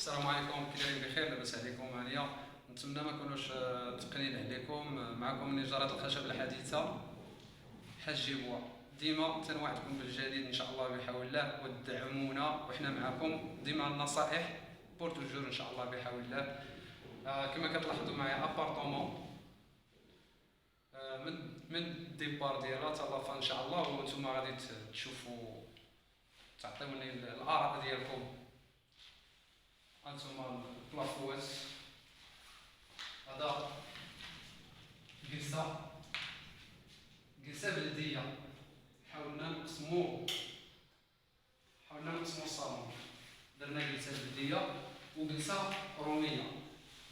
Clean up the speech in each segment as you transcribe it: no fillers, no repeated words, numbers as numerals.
السلام عليكم، كي دايرين بخير؟ لاباس عليكم؟ هانيه. نتمنى ما نكونوش ثقيلين عليكم. معكم من نجارة الخشب الحديثة حاج بوا. ديما تنوعدكم بالجديد ان شاء الله بحول الله، وتدعمونا وحنا معكم ديما. النصائح بور توجور ان شاء الله بحول الله. كما كتلاحظوا معايا ابارطومون من الديبار ديالها حتى لافا ان شاء الله، وانتم غادي تشوفوا تعطيوني الاراء ديالكم. هانتوما البلافوات، هذا قرصة بلدية. حاولنا نقسمو الصالون، درنا قرصة بلدية وقرصة رومية.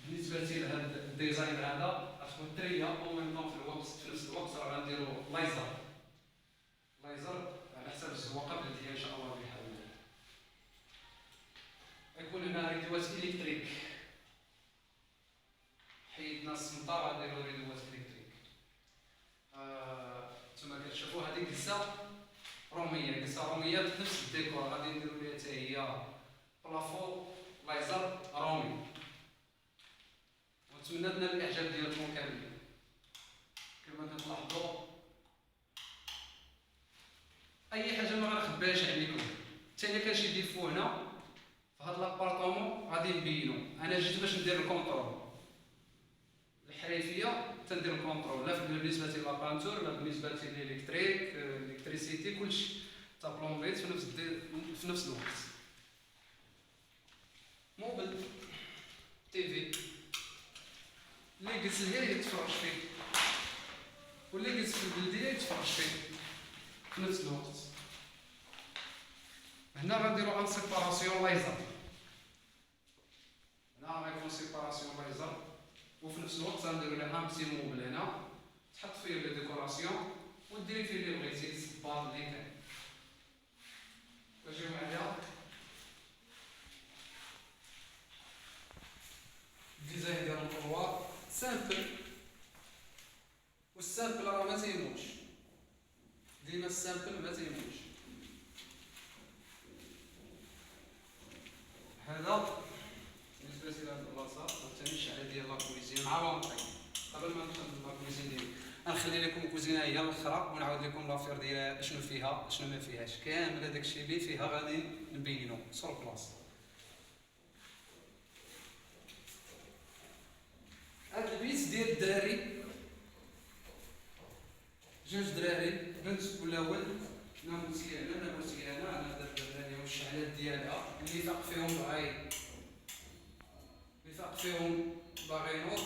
بالنسبة لهذا الديزاين هذا غتكون ترية او ميم في نفس الوقت راه غنديرو لايزر على حساب الزواقة بلدية ان شاء الله بحول الله. غيكون هنا ريدوات الكتريك، حيدنا السمطة غنديرو ريدوات الكتريك. نتوما كتشوفوا هذه قرصة رومية في نفس الديكور، غادي نديرو ليها حتى هي بلافو لايزر رومي. ونتمنى تنال الاعجاب ديالكم كاملين. كما كتلاحظوا اي حاجه ما غنخبيهاش عليكم. حتى كان شي ديفو هنا في هاد لابارطومون غادي نبينو. انا جيت باش ندير الكونترول الحريفيه، تندير الكونترول لا بالنسبه لابانتور لا بالنسبه للالكتريك الكتريسيتي، كلشي تا بلومبيت في نفس الوقت. موبل تيفي اللي جلس لهيه يتفرج فيه، واللي جلس في البلديه يتفرج فيه في نفس الوقت. هنا غنديرو ان سيباراسيون لايزر، هنا غيكون سيباراسيون لايزر، وفي نفس الوقت غنديرو لها ان بتي موبل هنا تحط فيه لي ديكوراسيون وديري فيه اللي بغيتي، الصباط اللي كاين. كتجيو معايا الديزاين ديال الكولوار سامبل، والسامبل راه ما تيموتش، ديما السامبل ما تيموتش. هذا بالنسبه لهاد البلاصه عاوتاني الشعله ديال لاكويزين مع لونطري. قبل ما ندخل لاكويزين ديالي غنخلي لكم الكوزينه هي الاخرى ونعاود لكم لافير ديالها شنو فيها شنو ما فيهاش، كامل هذاك الشيء اللي فيها غادي نبينو سور بلاصه. هاد البيت ديال الدراري، جوج دراري بنت ولا ولد، انا مزيانه انا درت هذه والشعلات ديالها اللي فاق فيهم باغي نور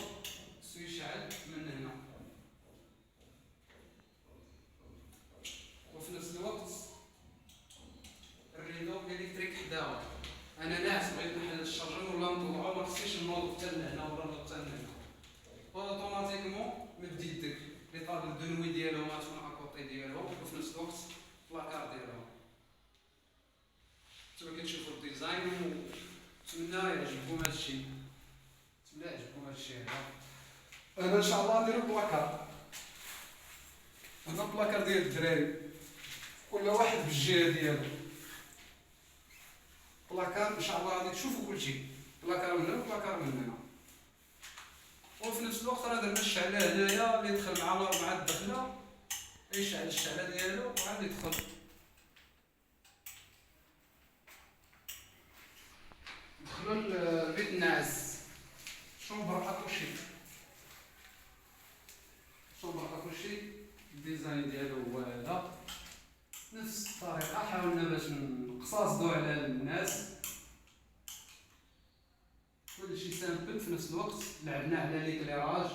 خصو يشعل من هنا. وفي نفس الوقت الريدو الكتريك حداها. انا ناعس بغيت نحل الشارجور ولا نطلعو، ما خصنيش نوض حتى لهنا ولا نوض حتى لهنا، اوتوماتيكمون مد يدك لي طابل دونوي ديالهم غتكون اكوطي ديالهم، وفي نفس الوقت لاكار ديالهم. نتوما كتشوفوا الديزاين ونتمنى يعجبكم هادشي، انا ان شاء الله نديرو بلاكار. هذا البلاكار ديال الدراري كل واحد بالجهه ديالو. بلاكار ان شاء الله غادي تشوفوا كلشي، بلاكار من هنا وبلاكار من هنا. وفي نفس الوقت راه درنا الشعله هنايا اللي يدخل مع الدخله يشعل الشعله ديالو وعاد يدخل. ندخلو لبيت النعاس، شومبر اكوشي. الديزاين ديالو هو هذا نفس الطريقه. حاولنا باش نقتصدو على الناس، كلشي سامبل في نفس الوقت. لعبنا على ليكليراج،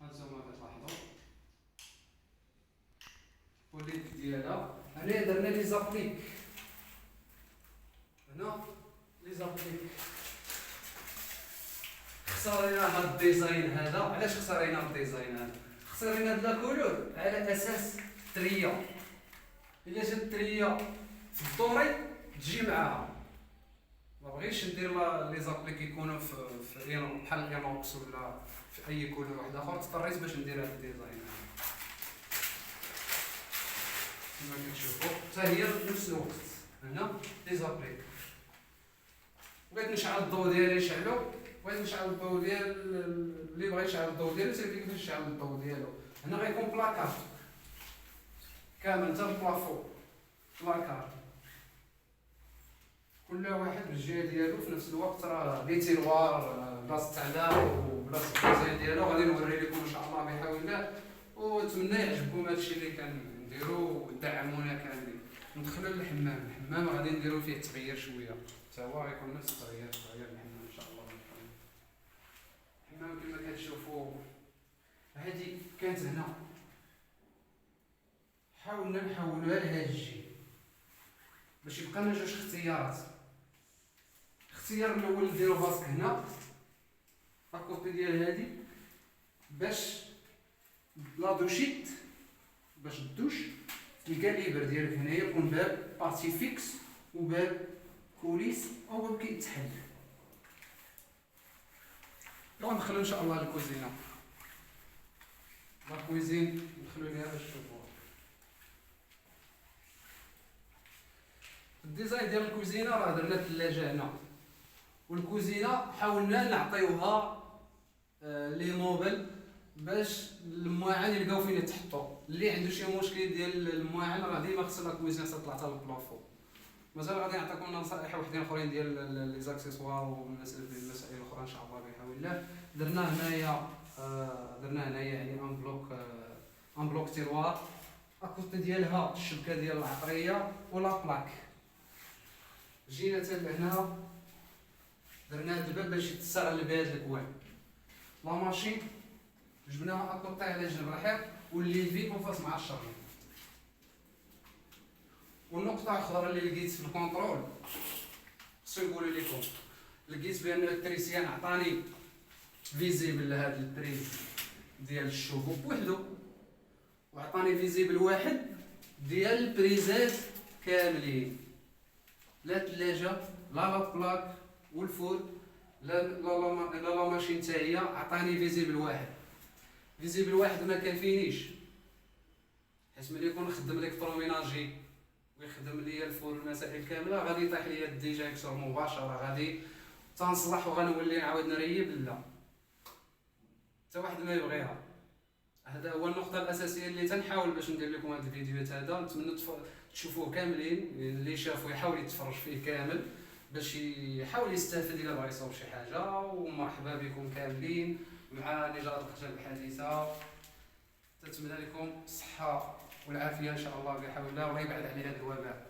هانتوما كتلاحظوا وليد ديالها. هنا درنا لي زابليك، هنا لي زابليك. خسرنا هاد الديزاين هذا. علاش خسرنا هاد الديزاين هذا؟ خسرنا هاد لاكولور على اساس تريه. الا جات تريه في الدوري تجي معاها، ما بغيتش ندير لي زابليك يكونوا في بحال الانوكس ولا في اي كولور واحد اخر. اضطريت باش ندير هاد الديزاين هذا. كما كتشوفوا حتى هي في نفس الوقت. هنا لي زابليك بغيت نشعل الضوء ديالي نشعلو، بغيت نشعل الضوء ديال اللي بغى يشعل الضوء ديالو سير كيفاش يشعل الضوء ديالو. هنا غيكون بلاكار كامل حتى البلافو بلاكار، كل واحد بالجهه ديالو في نفس الوقت. راه لي تيروار بلاصه تعلام وبلاصه الديزاين ديالو غادي نوري لكم ان شاء الله بحول الله، ونتمنى يعجبكم هادشي اللي كنديرو ودعمونا كاملين. ندخلوا للحمام. الحمام غادي نديرو فيه تغيير شويه، حتى هو غيكون نفس التغيير الحمام ان شاء الله. الحمام كما كتشوفوا هادي كانت هنا، حاولنا نحولوها لهاد الجهه باش يبقى لنا جوج اختيارات. الاختيار الاول نديرو باسك هنا اكوطي ديال هادي باش لا دوشيت، باش الدوش الكاليبر ديالك هنايا يكون باب بارتي فيكس وباب كوليس او باب كيتحل. ندخلو ان شاء الله للكوزينه. لا كويزين ندخلو ليها باش تشوفوها. الديزاين ديال الكوزينه راه درنا الثلاجه هنا، والكوزينه حاولنا نعطيوها لي موبل باش المواعن يلقاو فين يتحطوا. اللي عنده شي مشكل ديال المواعن راه ديما خص لا كوزينه تطلع حتى للبلافو. مازال غادي نعطيكم نصائح وحدين اخرين ديال لي زاكسيسوار والمسائل الاخرى ان شاء الله بحول الله. درنا هنايا يعني ان بلوك تيروار اكوطي ديالها الشبكه ديال العطريه ولا بلاك. جينا حتى لهنا درنا هاد الباب باش يتسرع بهاد الكوان. لا ماشين جبناها اكوطي على جنب الحيط والليفي كونفاس مع الشريط. والنقطه الاخرى اللي لقيت في الكونترول خصو نقول لكم، لقيت بان التريسيان عطاني فيزيبل لهاد البريز ديال الشوفو بوحدو، وعطاني فيزيبل واحد ديال البريزات كاملين، لا ثلاجه لا بلاك والفور لا ماشين حتى هي. عطاني فيزيبل واحد، فيزيبل واحد ما كافينيش، حيت ملي يكون خدم الكتروميناجي ويخدم ليا الفور المسائل كامله غادي يطيح ليا الديجاكتور مباشره، غادي تنصلح وغنولي نعاود نريب. لا حتى واحد ما يبغيها. هذا هو النقطه الاساسيه اللي تنحاول باش ندير لكم هذا الفيديوهات هذا. نتمنى تشوفوه كاملين، اللي شافو يحاول يتفرج فيه كامل باش يحاول يستافد الا بغى يصاوب شي حاجه. ومرحبا بكم كاملين مع نجارة الخشب الحديثه. تتمنى لكم الصحه والعافيه ان شاء الله بحول الله، والله يبعد علينا هذا الوباء.